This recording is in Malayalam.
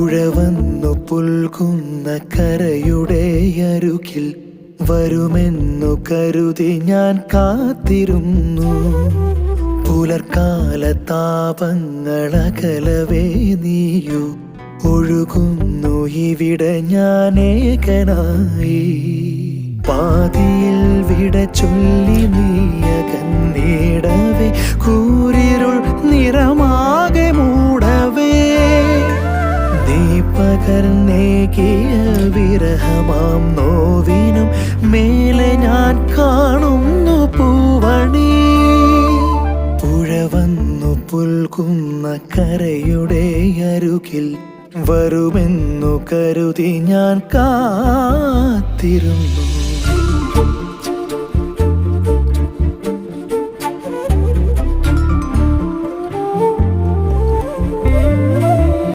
പുഴവന്നു പുൽകുന്ന കരയുടെ അരുകിൽ വരുമെന്നു കരുതി ഞാൻ കാത്തിരുന്നു. പുലർക്കാല താപങ്ങളകലവേ നീയു ഒഴുകുന്നു ഇവിടെ ഞാൻ ഏകനായി. പാതിയിൽ വിട ചൊല്ലി നീയകന്നിടവേ കൂരിരുൾ നിറമാകെ മൂടവേ. നീ പകർന്നേകിയ വിരഹമാം നോവിനും മേലെ ഞാൻ കാണുന്നു പൂവണി. പുഴവന്നു പുൽകുന്ന കരയുടെ അരുകിൽ വരുമെന്നു കരുതി ഞാൻ കാത്തിരുന്നു.